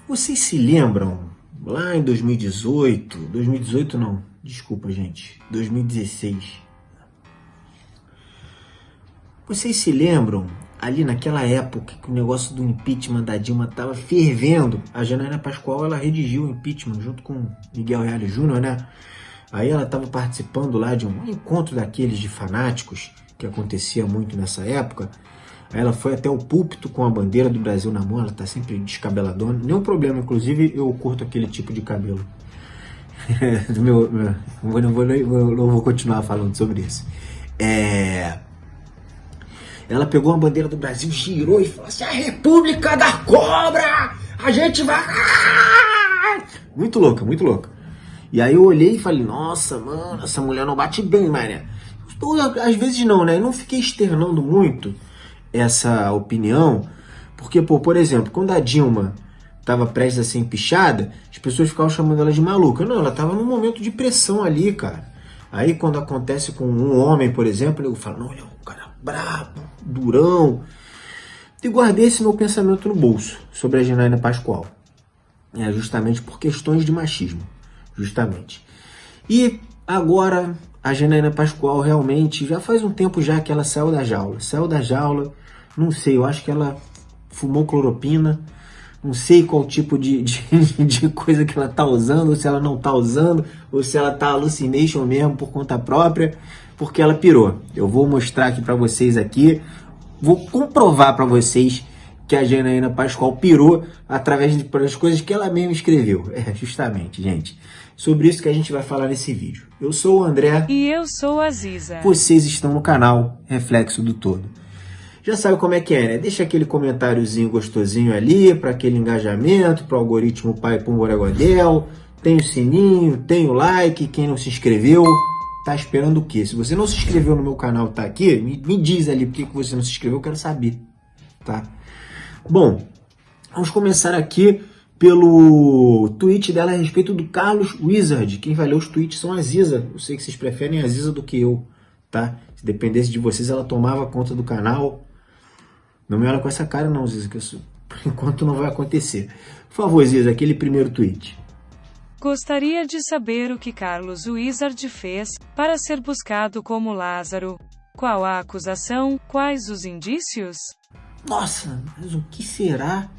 Vocês se lembram, lá em 2018 não, desculpa gente, 2016. Vocês se lembram, ali naquela época, que o negócio do impeachment da Dilma estava fervendo? A Janaína Pascoal, ela redigiu o impeachment junto com Miguel Reale Júnior, né? Aí ela estava participando lá de um encontro daqueles de fanáticos, que acontecia muito nessa época. Aí ela foi até o púlpito com a bandeira do Brasil na mão, ela tá sempre descabeladona. Nenhum problema, inclusive eu curto aquele tipo de cabelo. Não vou continuar falando sobre isso. Ela pegou a bandeira do Brasil, girou e falou assim: a República da Cobra! A gente vai... Muito louca, muito louca. E aí eu olhei e falei: nossa, mano, essa mulher não bate bem, mané. Às vezes não, né? Eu não fiquei externando muito essa opinião, porque, por exemplo, quando a Dilma estava prestes a ser empichada, as pessoas ficavam chamando ela de maluca. Não, ela estava num momento de pressão ali, cara. Aí quando acontece com um homem, por exemplo, eu falo: não, ele é um cara brabo, durão. E guardei esse meu pensamento no bolso sobre a Janaína Pascoal. Justamente por questões de machismo. Justamente. E agora a Janaína Pascoal realmente, já faz um tempo já que ela saiu da jaula. Saiu da jaula, não sei, eu acho que ela fumou cloropina, não sei qual tipo de coisa que ela tá usando, ou se ela não tá usando, ou se ela tá hallucination mesmo por conta própria, porque ela pirou. Eu vou mostrar aqui pra vocês aqui, vou comprovar pra vocês que a Janaína Pascoal pirou através das coisas que ela mesma escreveu. Justamente, gente. Sobre isso que a gente vai falar nesse vídeo. Eu sou o André. E eu sou a Ziza. Vocês estão no canal Reflexo do Todo. Já sabe como é que é, né? Deixa aquele comentáriozinho gostosinho ali, para aquele engajamento, para o algoritmo Pai Pumboregodel. Tem o sininho, tem o like. Quem não se inscreveu, tá esperando o quê? Se você não se inscreveu no meu canal, tá aqui, me diz ali por que você não se inscreveu, eu quero saber, tá? Bom, vamos começar aqui pelo tweet dela a respeito do Carlos Wizard. Quem vai ler os tweets são a Ziza. Eu sei que vocês preferem a Ziza do que eu, tá? Se dependesse de vocês, ela tomava conta do canal. Não me olha com essa cara não, Ziza, que isso, por enquanto não vai acontecer. Por favor, Ziza, aquele primeiro tweet. Gostaria de saber o que Carlos Wizard fez para ser buscado como Lázaro. Qual a acusação? Quais os indícios? Nossa, mas o que será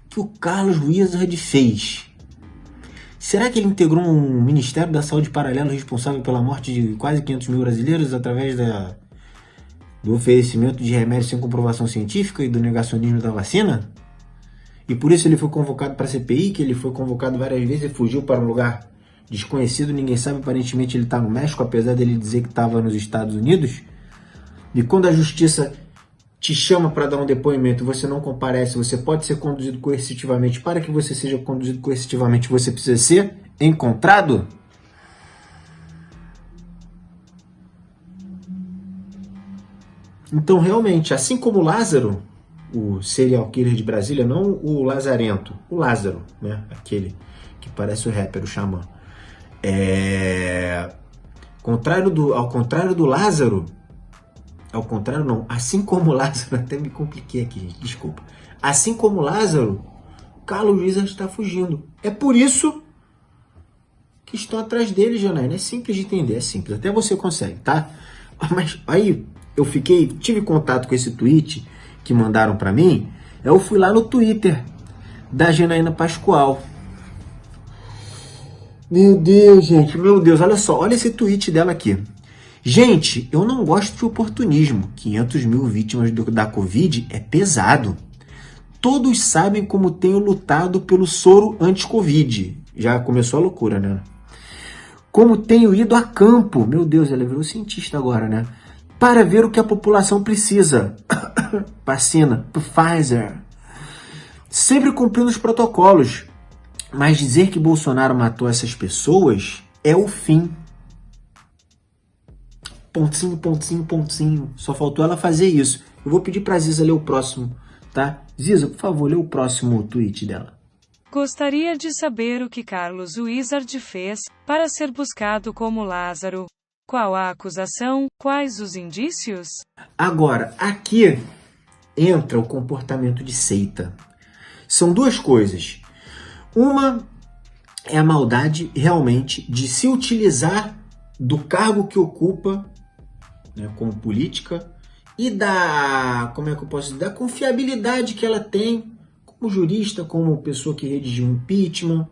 que o Carlos Wizard fez? Será que ele integrou um Ministério da Saúde paralelo responsável pela morte de quase 500 mil brasileiros através do oferecimento de remédios sem comprovação científica e do negacionismo da vacina? E por isso ele foi convocado para a CPI, que ele foi convocado várias vezes e fugiu para um lugar desconhecido, ninguém sabe, aparentemente ele está no México, apesar dele dizer que estava nos Estados Unidos. E quando a justiça te chama para dar um depoimento, você não comparece, você pode ser conduzido coercitivamente. Para que você seja conduzido coercitivamente, você precisa ser encontrado? Então, realmente, assim como Lázaro, o serial killer de Brasília, não o Lazarento, o Lázaro, né? Aquele que parece o rapper, o Xamã. Ao contrário do Lázaro, ao contrário não, assim como Lázaro, até me compliquei aqui, gente, desculpa. Assim como Lázaro, Carlos Wizard está fugindo. É por isso que estão atrás dele, Janaína. É simples de entender, é simples. Até você consegue, tá? Mas aí eu tive contato com esse tweet que mandaram para mim. Eu fui lá no Twitter da Janaína Pascoal. Meu Deus, gente, meu Deus, olha só, olha esse tweet dela aqui. Gente, eu não gosto de oportunismo. 500 mil vítimas da Covid é pesado. Todos sabem como tenho lutado pelo soro anti-Covid. Já começou a loucura, né? Como tenho ido a campo. Meu Deus, ela virou cientista agora, né? Para ver o que a população precisa. Vacina, Pfizer. Sempre cumprindo os protocolos. Mas dizer que Bolsonaro matou essas pessoas é o fim. Pontinho, pontinho, pontinho. Só faltou ela fazer isso. Eu vou pedir pra Ziza ler o próximo, tá? Ziza, por favor, lê o próximo tweet dela. Gostaria de saber o que Carlos Wizard fez para ser buscado como Lázaro. Qual a acusação? Quais os indícios? Agora, aqui entra o comportamento de seita. São duas coisas. Uma é a maldade realmente de se utilizar do cargo que ocupa, né, como política, e da, como é que eu posso dizer, da confiabilidade que ela tem como jurista, como pessoa que redigiu impeachment,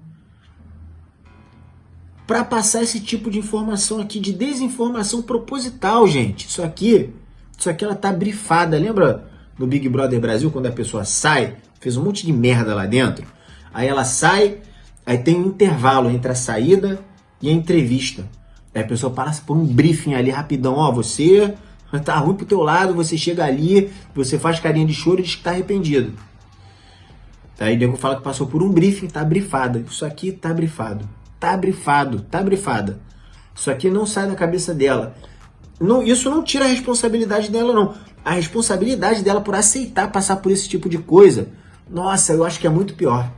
para passar esse tipo de informação aqui, de desinformação proposital, gente. Isso aqui ela tá brifada. Lembra no Big Brother Brasil, quando a pessoa sai, fez um monte de merda lá dentro, aí ela sai, aí tem um intervalo entre a saída e a entrevista. Aí a pessoa passa por um briefing ali rapidão, ó, você tá ruim pro teu lado, você chega ali, você faz carinha de choro e diz que tá arrependido. Aí o nego fala que passou por um briefing, tá brifada. Isso aqui tá brifado. Tá brifado, tá brifada. Isso aqui não sai da cabeça dela. Não, isso não tira a responsabilidade dela, não. A responsabilidade dela por aceitar passar por esse tipo de coisa, nossa, eu acho que é muito pior.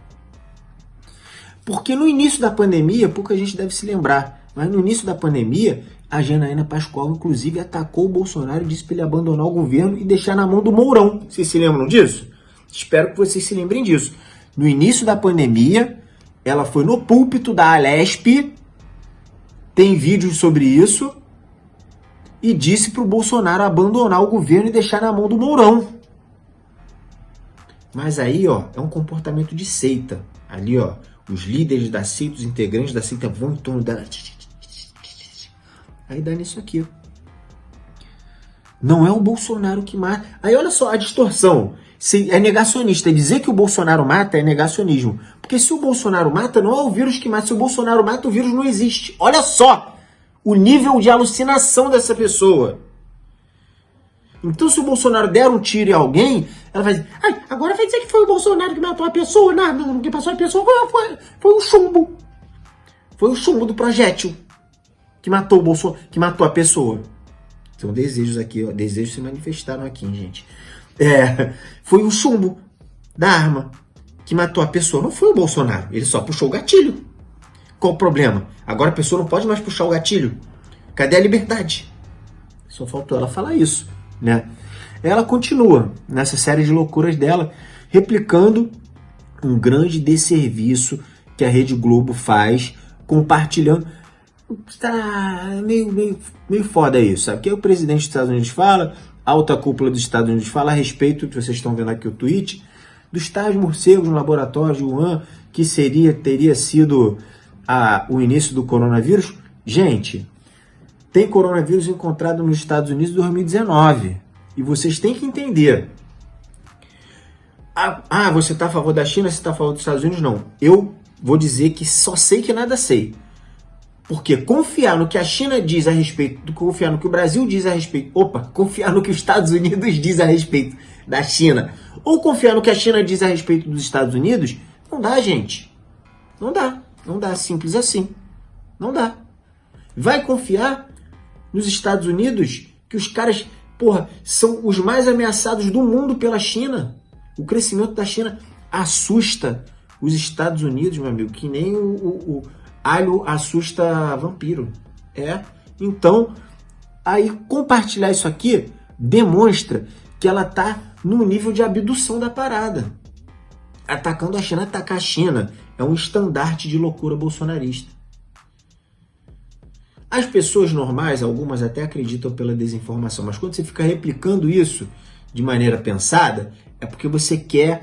Porque no início da pandemia, pouca gente deve se lembrar, mas no início da pandemia, a Janaína Pascoal, inclusive, atacou o Bolsonaro e disse para ele abandonar o governo e deixar na mão do Mourão. Vocês se lembram disso? Espero que vocês se lembrem disso. No início da pandemia, ela foi no púlpito da Alesp, tem vídeos sobre isso, e disse para o Bolsonaro abandonar o governo e deixar na mão do Mourão. Mas aí, ó, é um comportamento de seita. Ali, ó, os líderes da seita, os integrantes da seita vão em torno dela. Aí dá nisso aqui. Não é o Bolsonaro que mata. Aí olha só a distorção. Se é negacionista. Dizer que o Bolsonaro mata é negacionismo. Porque se o Bolsonaro mata, não é o vírus que mata. Se o Bolsonaro mata, o vírus não existe. Olha só o nível de alucinação dessa pessoa. Então, se o Bolsonaro der um tiro em alguém, ela vai dizer, ai, agora vai dizer que foi o Bolsonaro que matou a pessoa. Não, quem passou a pessoa foi o chumbo. Foi o chumbo do projétil que matou o Bolsonaro, que matou a pessoa. São desejos aqui, ó. Desejos se manifestaram aqui, hein, gente. Foi o chumbo da arma que matou a pessoa. Não foi o Bolsonaro. Ele só puxou o gatilho. Qual o problema? Agora a pessoa não pode mais puxar o gatilho. Cadê a liberdade? Só faltou ela falar isso, né? Ela continua nessa série de loucuras dela, replicando um grande desserviço que a Rede Globo faz, compartilhando. Tá meio foda isso, sabe? Que o presidente dos Estados Unidos fala, a alta cúpula dos Estados Unidos fala a respeito, que vocês estão vendo aqui o tweet, dos tais morcegos no laboratório de Wuhan, que teria sido o início do coronavírus. Gente, tem coronavírus encontrado nos Estados Unidos em 2019. E vocês têm que entender. Você está a favor da China, você está a favor dos Estados Unidos? Não. Eu vou dizer que só sei que nada sei. Porque confiar no que a China diz a respeito, confiar no que o Brasil diz a respeito, confiar no que os Estados Unidos diz a respeito da China, ou confiar no que a China diz a respeito dos Estados Unidos, não dá, gente. Não dá. Não dá, simples assim. Não dá. Vai confiar nos Estados Unidos, que os caras, são os mais ameaçados do mundo pela China. O crescimento da China assusta os Estados Unidos, meu amigo, que nem o alho assusta vampiro. Então, aí compartilhar isso aqui demonstra que ela tá no nível de abdução da parada. Atacando a China, atacar a China é um estandarte de loucura bolsonarista. As pessoas normais, algumas até acreditam pela desinformação, mas quando você fica replicando isso de maneira pensada, é porque você quer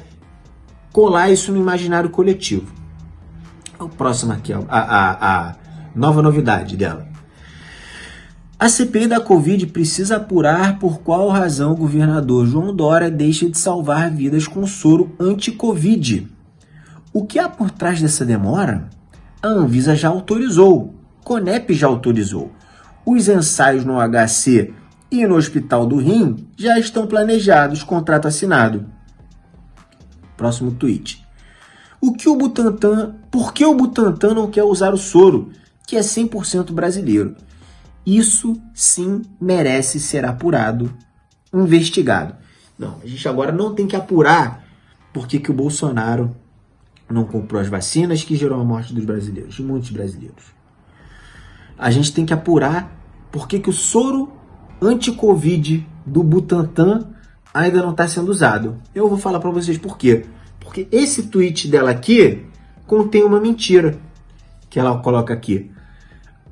colar isso no imaginário coletivo. O próximo aqui, a nova novidade dela. A CPI da Covid precisa apurar por qual razão o governador João Dória deixa de salvar vidas com soro anti-Covid. O que há por trás dessa demora? A Anvisa já autorizou, Conep já autorizou. Os ensaios no HC e no Hospital do Rim já estão planejados, contrato assinado. Próximo tweet. Por que o Butantan não quer usar o soro, que é 100% brasileiro? Isso sim merece ser apurado, investigado. Não, a gente agora não tem que apurar por que o Bolsonaro não comprou as vacinas que gerou a morte dos brasileiros, de muitos brasileiros. A gente tem que apurar por que o soro anti-Covid do Butantan ainda não está sendo usado. Eu vou falar para vocês por quê. Porque esse tweet dela aqui contém uma mentira, que ela coloca aqui.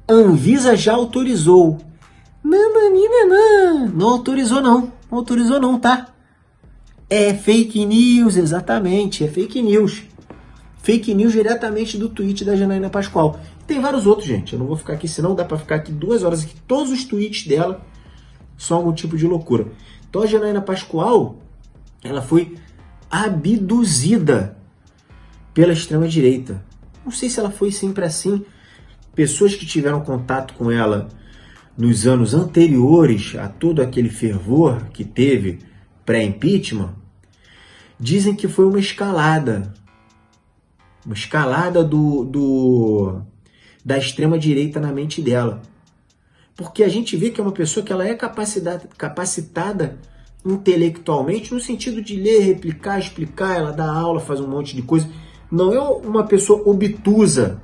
Anvisa já autorizou. Não autorizou não. Não autorizou não, tá? É fake news, exatamente. É fake news. Fake news diretamente do tweet da Janaína Pascoal. Tem vários outros, gente. Eu não vou ficar aqui, senão dá pra ficar aqui 2 horas aqui. Todos os tweets dela são algum tipo de loucura. Então a Janaína Pascoal, ela foi abduzida pela extrema-direita. Não sei se ela foi sempre assim. Pessoas que tiveram contato com ela nos anos anteriores a todo aquele fervor que teve pré-impeachment, dizem que foi uma escalada da extrema-direita na mente dela. Porque a gente vê que é uma pessoa que ela é capacitada intelectualmente, no sentido de ler, replicar, explicar, ela dá aula, faz um monte de coisa. Não é uma pessoa obtusa,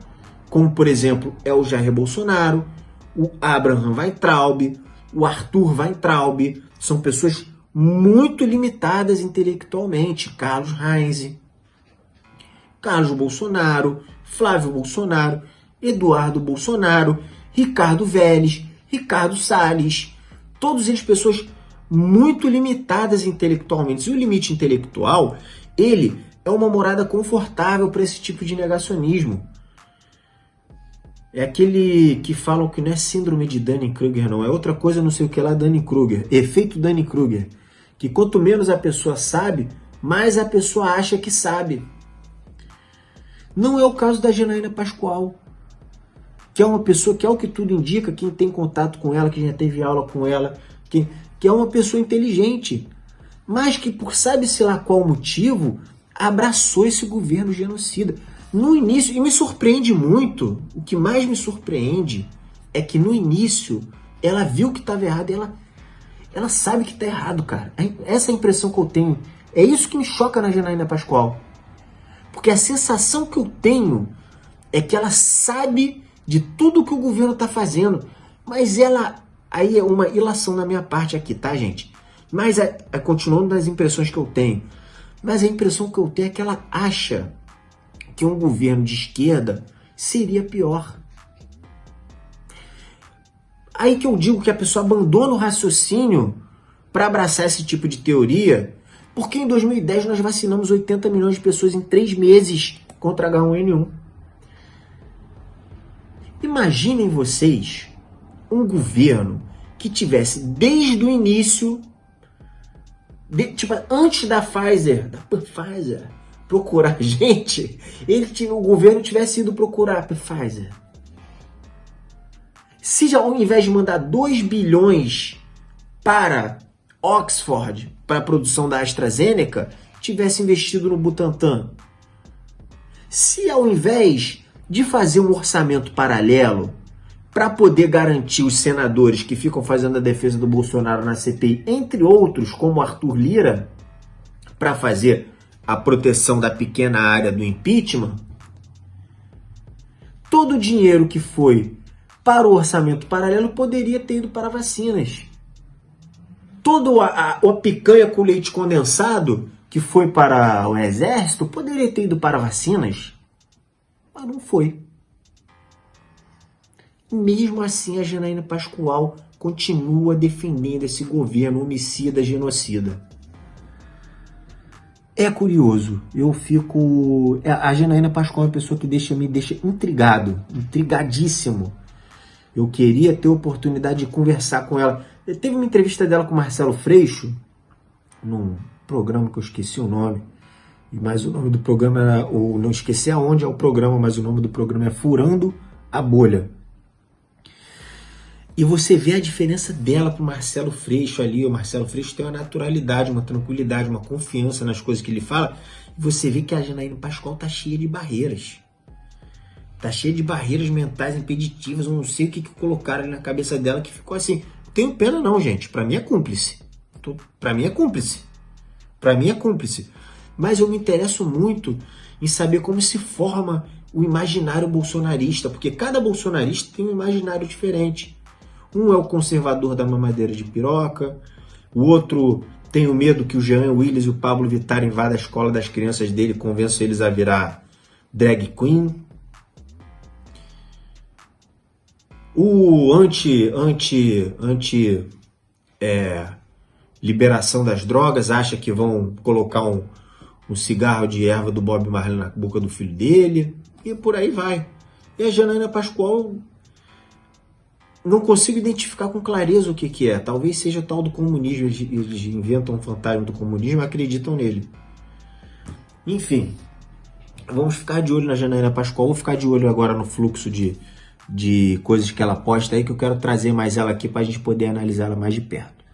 como, por exemplo, é o Jair Bolsonaro, o Abraham Weintraub, o Arthur Weintraub. São pessoas muito limitadas intelectualmente. Carlos Reis, Carlos Bolsonaro, Flávio Bolsonaro, Eduardo Bolsonaro, Ricardo Vélez, Ricardo Salles. Todos eles pessoas muito limitadas intelectualmente. E o limite intelectual, ele é uma morada confortável para esse tipo de negacionismo. É aquele que falam que não é síndrome de Dunning-Kruger, não. É outra coisa, não sei o que lá, Dunning-Kruger. Efeito Dunning-Kruger. Que quanto menos a pessoa sabe, mais a pessoa acha que sabe. Não é o caso da Janaína Pascoal, que é uma pessoa que, ao que tudo indica, quem tem contato com ela, quem já teve aula com ela, que é uma pessoa inteligente, mas que, por sabe-se lá qual motivo, abraçou esse governo genocida. No início, e me surpreende muito, o que mais me surpreende é que no início ela viu que estava errado e ela sabe que está errado, cara. Essa é a impressão que eu tenho. É isso que me choca na Janaína Pascoal. Porque a sensação que eu tenho é que ela sabe de tudo que o governo está fazendo, mas ela... Aí é uma ilação na minha parte aqui, tá, gente? Mas, continuando nas impressões que eu tenho, mas a impressão que eu tenho é que ela acha que um governo de esquerda seria pior. Aí que eu digo que a pessoa abandona o raciocínio para abraçar esse tipo de teoria, porque em 2010 nós vacinamos 80 milhões de pessoas em 3 meses contra H1N1. Imaginem vocês um governo que tivesse desde o início, tipo, antes da Pfizer procurar gente, o governo tivesse ido procurar a Pfizer. Se já, ao invés de mandar 2 bilhões para Oxford, para a produção da AstraZeneca, tivesse investido no Butantan. Se ao invés de fazer um orçamento paralelo para poder garantir os senadores que ficam fazendo a defesa do Bolsonaro na CPI, entre outros, como Arthur Lira, para fazer a proteção da pequena área do impeachment, todo o dinheiro que foi para o orçamento paralelo poderia ter ido para vacinas. Toda a picanha com leite condensado que foi para o exército poderia ter ido para vacinas, mas não foi. Mesmo assim, a Janaína Pascoal continua defendendo esse governo homicida, genocida. É curioso, eu fico... A Janaína Pascoal é uma pessoa que me deixa intrigado, intrigadíssimo. Eu queria ter a oportunidade de conversar com ela. Teve uma entrevista dela com o Marcelo Freixo, num programa que eu esqueci o nome, mas o nome do programa era... Não esqueci aonde é o programa, mas o nome do programa é Furando a Bolha. E você vê a diferença dela pro Marcelo Freixo ali. O Marcelo Freixo tem uma naturalidade, uma tranquilidade, uma confiança nas coisas que ele fala. E você vê que a Janaína Pascoal tá cheia de barreiras. Tá cheia de barreiras mentais impeditivas. Eu não sei o que colocaram ali na cabeça dela que ficou assim. Não tenho pena não, gente. Pra mim é cúmplice. Pra mim é cúmplice. Pra mim é cúmplice. Mas eu me interesso muito em saber como se forma o imaginário bolsonarista. Porque cada bolsonarista tem um imaginário diferente. Um é o conservador da mamadeira de piroca, o outro tem o medo que o Jean Willis e o Pablo Vittar invadam a escola das crianças dele e convençam eles a virar drag queen. O liberação das drogas acha que vão colocar um cigarro de erva do Bob Marley na boca do filho dele, e por aí vai. E a Janaína Pascoal, não consigo identificar com clareza o que é. Talvez seja tal do comunismo, eles inventam um fantasma do comunismo e acreditam nele. Enfim, vamos ficar de olho na Janaína Pascoal, vou ficar de olho agora no fluxo de coisas que ela posta aí, que eu quero trazer mais ela aqui para a gente poder analisar ela mais de perto.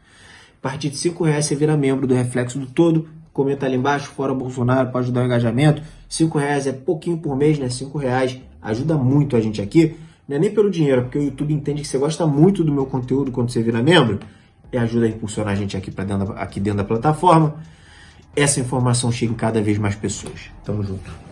A partir de R$5 você vira membro do Reflexo do Todo, comenta ali embaixo, fora Bolsonaro, para ajudar o engajamento. R$5 é pouquinho por mês, né? R$5 ajuda muito a gente aqui, não é nem pelo dinheiro, porque o YouTube entende que você gosta muito do meu conteúdo quando você vira membro, e ajuda a impulsionar a gente aqui dentro da plataforma. Essa informação chega em cada vez mais pessoas. Tamo junto.